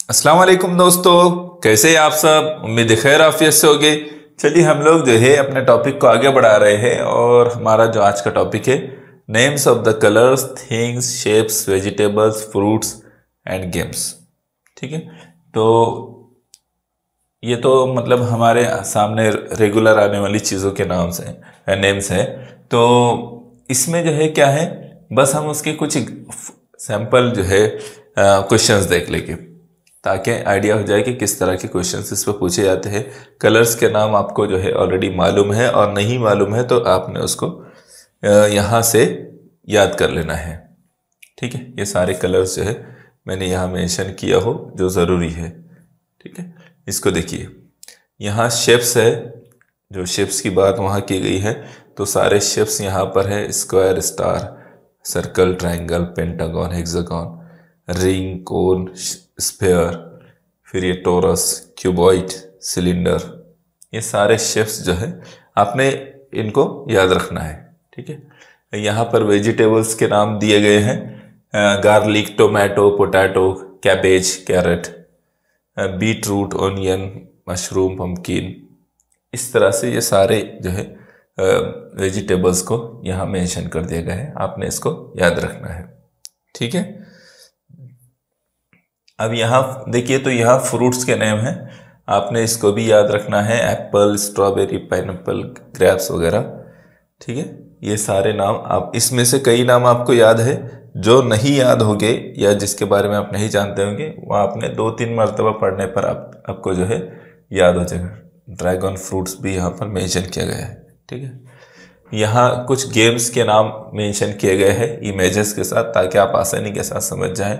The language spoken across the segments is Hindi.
अस्सलाम वालेकुम दोस्तों, कैसे हैं आप सब। उम्मीद है खैर आफियत से होगे। चलिए हम लोग जो है अपने टॉपिक को आगे बढ़ा रहे हैं और हमारा जो आज का टॉपिक है, names of the colours, things, shapes, vegetables, fruits and games. ठीक है, तो ये तो मतलब हमारे सामने रेगुलर आने वाली चीज़ों के नाम से नेम्स हैं। तो इसमें जो है क्या है, बस हम उसके कुछ सैंपल जो है क्वेश्चंस देख लेंगे ताकि आइडिया हो जाए कि किस तरह के क्वेश्चंस इस पर पूछे जाते हैं। कलर्स के नाम आपको जो है ऑलरेडी मालूम है और नहीं मालूम है तो आपने उसको यहाँ से याद कर लेना है। ठीक है, ये सारे कलर्स जो है मैंने यहाँ मेंशन किया हो जो ज़रूरी है। ठीक है, इसको देखिए, यहाँ शेप्स है, जो शेप्स की बात वहाँ की गई है तो सारे शेप्स यहाँ पर है। Square, star, circle, triangle, pentagon, hexagon, ring, cone, sphere, फिर ये टोरस, क्यूबॉइड, सिलेंडर, ये सारे शेप्स जो है आपने इनको याद रखना है। ठीक है, यहाँ पर वेजिटेबल्स के नाम दिए गए हैं, garlic, tomato, potato, cabbage, carrot, beetroot, onion, mushroom, pumpkin. इस तरह से ये सारे जो है वेजिटेबल्स को यहाँ मेंशन कर दिया गया है, आपने इसको याद रखना है। ठीक है, अब यहाँ देखिए तो यहाँ फ्रूट्स के नेम हैं, आपने इसको भी याद रखना है। एप्पल, स्ट्रॉबेरी, पाइनएप्पल, ग्रेप्स वगैरह। ठीक है, ये सारे नाम आप, इसमें से कई नाम आपको याद है, जो नहीं याद होंगे या जिसके बारे में आप नहीं जानते होंगे वो आपने 2-3 मरतबा पढ़ने पर आपको जो है याद हो जाएगा। ड्रैगन फ्रूट्स भी यहाँ पर मेंशन किया गया है। ठीक है, यहाँ कुछ गेम्स के नाम मेंशन किए गए हैं इमेजेस के साथ ताकि आप आसानी के साथ समझ जाएं।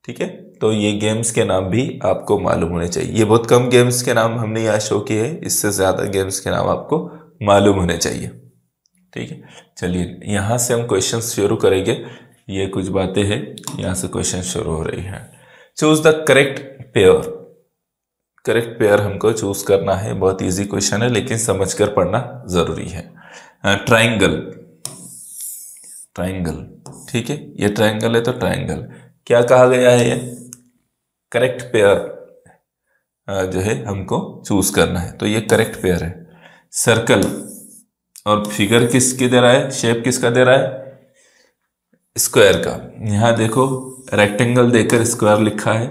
ठीक है, तो ये गेम्स के नाम भी आपको मालूम होने चाहिए। ये बहुत कम गेम्स के नाम हमने यहाँ शो किए हैं, इससे ज़्यादा गेम्स के नाम आपको मालूम होने चाहिए। ठीक है, चलिए यहाँ से हम क्वेश्चन शुरू करेंगे। ये कुछ बातें हैं, यहाँ से क्वेश्चन शुरू हो रही हैं। Choose the correct pair. Correct pair हमको चूज करना है। बहुत इजी क्वेश्चन है लेकिन समझकर पढ़ना जरूरी है। Triangle, triangle. ठीक है, ये ट्राइंगल है तो ट्राइंगल क्या कहा गया है, ये करेक्ट पेयर जो है हमको चूज करना है, तो ये करेक्ट पेयर है। सर्कल, और फिगर किसकी दे रहा है, शेप किसका दे रहा है, स्क्वायर का। यहाँ देखो रेक्टेंगल देकर स्क्वायर लिखा है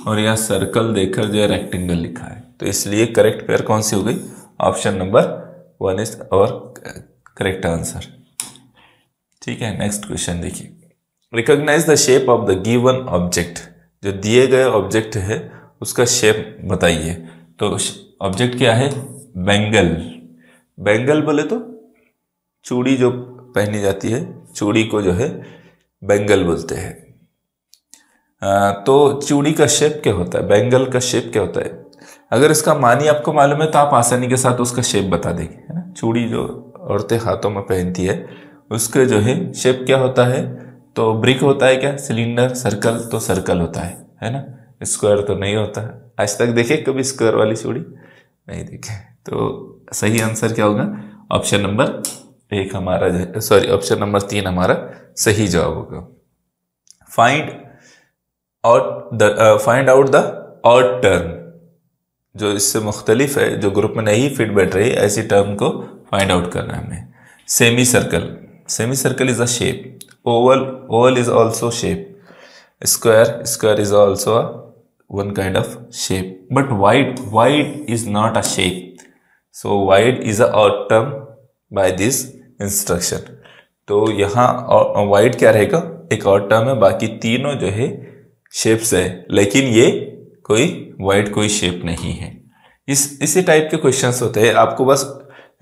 और यहाँ सर्कल देकर जो है रेक्टेंगल लिखा है, तो इसलिए करेक्ट पेयर कौन सी हो गई, ऑप्शन नंबर 1 इज और करेक्ट आंसर। ठीक है, नेक्स्ट क्वेश्चन देखिए। Recognise the shape of the given object. जो दिए गए ऑब्जेक्ट है उसका शेप बताइए। तो ऑब्जेक्ट क्या है, बैंगल। बैंगल बोले तो चूड़ी जो पहनी जाती है, चूड़ी को जो है बैंगल बोलते हैं। तो चूड़ी का शेप क्या होता है, बैंगल का शेप क्या होता है। अगर इसका मानी आपको मालूम है तो आप आसानी के साथ उसका शेप बता देंगे, है ना। चूड़ी जो औरतें हाथों में पहनती है उसके जो है शेप क्या होता है, तो ब्रिक होता है क्या, सिलेंडर, सर्कल तो सर्कल होता है ना, स्क्वायर तो नहीं होता है। आज तक देखे कभी स्क्वायर वाली चूड़ी, नहीं देखे। तो सही आंसर क्या होगा, ऑप्शन नंबर 1 हमारा जो है, सॉरी ऑप्शन नंबर 3 हमारा सही जवाब होगा। Find out the odd term. जो इससे मुख्तलिफ है, जो ग्रुप में नहीं फिट बैठ रही, ऐसी टर्म को फाइंड आउट करना है हमें। Semi circle, semi circle is a shape. Oval is also shape. Square is also one kind of shape. But wide is not a shape. So wide is a odd term by this instruction. तो यहाँ wide क्या रहेगा, एक odd term है, बाकी तीनों जो है shapes है, लेकिन ये कोई wide कोई shape नहीं है। इसी टाइप के क्वेश्चंस होते हैं, आपको बस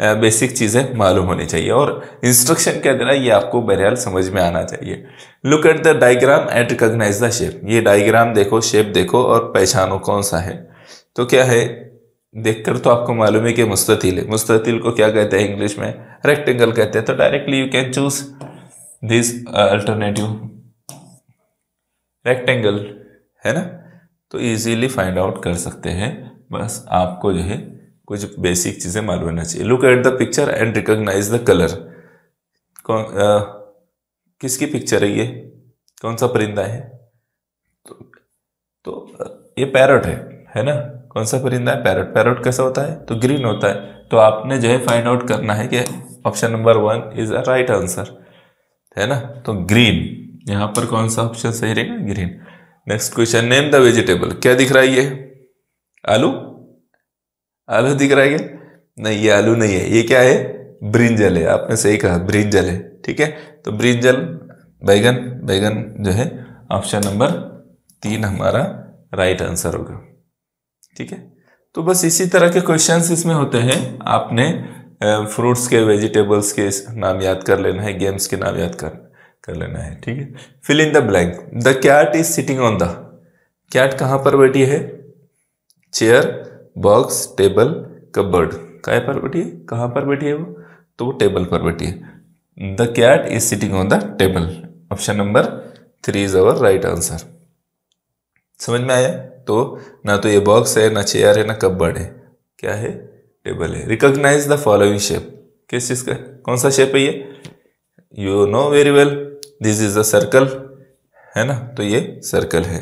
बेसिक चीज़ें मालूम होनी चाहिए और इंस्ट्रक्शन क्या दे रहा है ये आपको बहरहाल समझ में आना चाहिए। Look at the diagram and recognise the shape. ये डायग्राम देखो, शेप देखो और पहचानो कौन सा है। तो क्या है, देखकर तो आपको मालूम है कि मुस्ततिल है। मुस्ततिल को क्या कहते हैं इंग्लिश में, रेक्टेंगल कहते हैं। तो directly you can choose this alternative, rectangle, है ना। तो इजीली फाइंड आउट कर सकते हैं, बस आपको जो है कुछ बेसिक चीजें मालूम होना चाहिए। Look at the picture and recognise the colour. किसकी पिक्चर है ये, कौन सा परिंदा है, तो ये पैरट है ना? कौन सा परिंदा है? पैरट। पैरट कैसा होता है? तो ग्रीन होता है। तो आपने जो है फाइंड आउट करना है कि option number 1 is a right answer, है ना? तो ग्रीन, यहां पर कौन सा ऑप्शन सही रहेगा? Green. Next question, name the vegetable. क्या दिख रहा है ये? आलू? आलू दिख रहा है क्या? नहीं, ये आलू नहीं है, ये क्या है? ब्रिंजल है। आपने सही कहा, ब्रिंजल है। ठीक है, तो ब्रिंजल बैगन, बैगन जो है ऑप्शन नंबर 3 हमारा राइट आंसर होगा। ठीक है, तो बस इसी तरह के क्वेश्चंस इसमें होते हैं। आपने फ्रूट्स के, वेजिटेबल्स के नाम याद कर लेना है, गेम्स के नाम याद कर लेना है। ठीक है, fill in the blank. The cat is sitting on the. Cat कहाँ पर बैठी है? Chair, box, table, cupboard. काय पर बैठी है? कहाँ पर बैठी है वो? तो वो टेबल पर बैठी है। The cat is sitting on the table. Option number 3 is our right answer. समझ में आया? तो ना तो ये बॉक्स है, ना चेयर है, ना कबर्ड है, क्या है? टेबल है। Recognise the following shape. किस चीज का, कौन सा शेप है ये? You know very well, this is a circle, है ना? तो ये सर्कल है,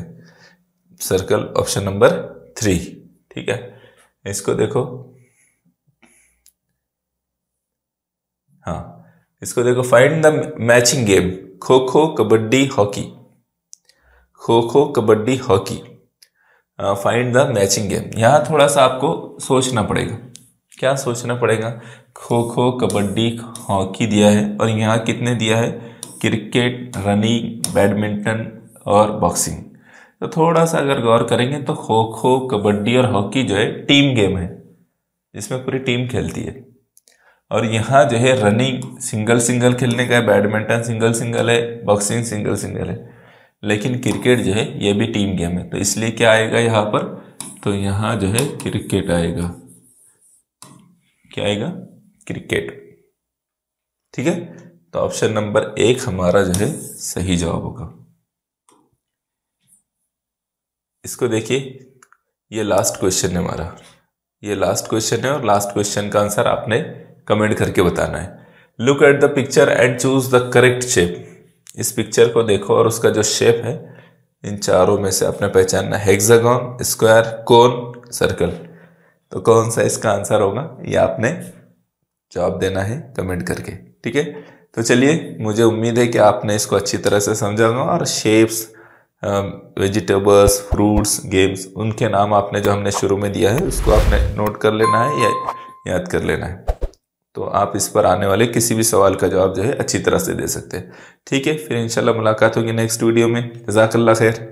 सर्कल ऑप्शन नंबर 3। ठीक है, इसको देखो, हाँ इसको देखो, find the matching game. Kho kho, kabaddi, hockey. Kho kho, kabaddi, hockey. Find the matching game. यहाँ थोड़ा सा आपको सोचना पड़ेगा। क्या सोचना पड़ेगा? खो खो, कबड्डी, हॉकी दिया है, और यहाँ कितने दिया है? क्रिकेट, रनिंग, बैडमिंटन और बॉक्सिंग। तो थोड़ा सा अगर गौर करेंगे तो खो खो, कबड्डी और हॉकी जो है टीम गेम है, जिसमें पूरी टीम खेलती है। और यहाँ जो है रनिंग सिंगल सिंगल खेलने का है, बैडमिंटन सिंगल सिंगल है, बॉक्सिंग सिंगल सिंगल है, लेकिन क्रिकेट जो है ये भी टीम गेम है। तो इसलिए क्या आएगा यहाँ पर? तो यहाँ जो है क्रिकेट आएगा। क्या आएगा? क्रिकेट। ठीक है, तो ऑप्शन नंबर 1 हमारा जो है सही जवाब होगा। इसको देखिए, ये लास्ट क्वेश्चन है हमारा, ये लास्ट क्वेश्चन है, और लास्ट क्वेश्चन का आंसर आपने कमेंट करके बताना है। Look at the picture and choose the correct shape. इस पिक्चर को देखो और उसका जो शेप है, इन चारों में से आपने पहचानना है, हेक्सागन, स्क्वायर, कोन, सर्कल। तो कौन सा इसका आंसर होगा, ये आपने जवाब देना है कमेंट करके। ठीक है, तो चलिए, मुझे उम्मीद है कि आपने इसको अच्छी तरह से समझा होगा, और शेप्स, वेजिटेबल्स, फ्रूट्स, गेम्स, उनके नाम आपने जो हमने शुरू में दिया है उसको आपने नोट कर लेना है या याद कर लेना है। तो आप इस पर आने वाले किसी भी सवाल का जवाब जो है अच्छी तरह से दे सकते हैं। ठीक है, फिर इंशाल्लाह मुलाकात होगी नेक्स्ट वीडियो में। जज़ाकल्लाह खैर।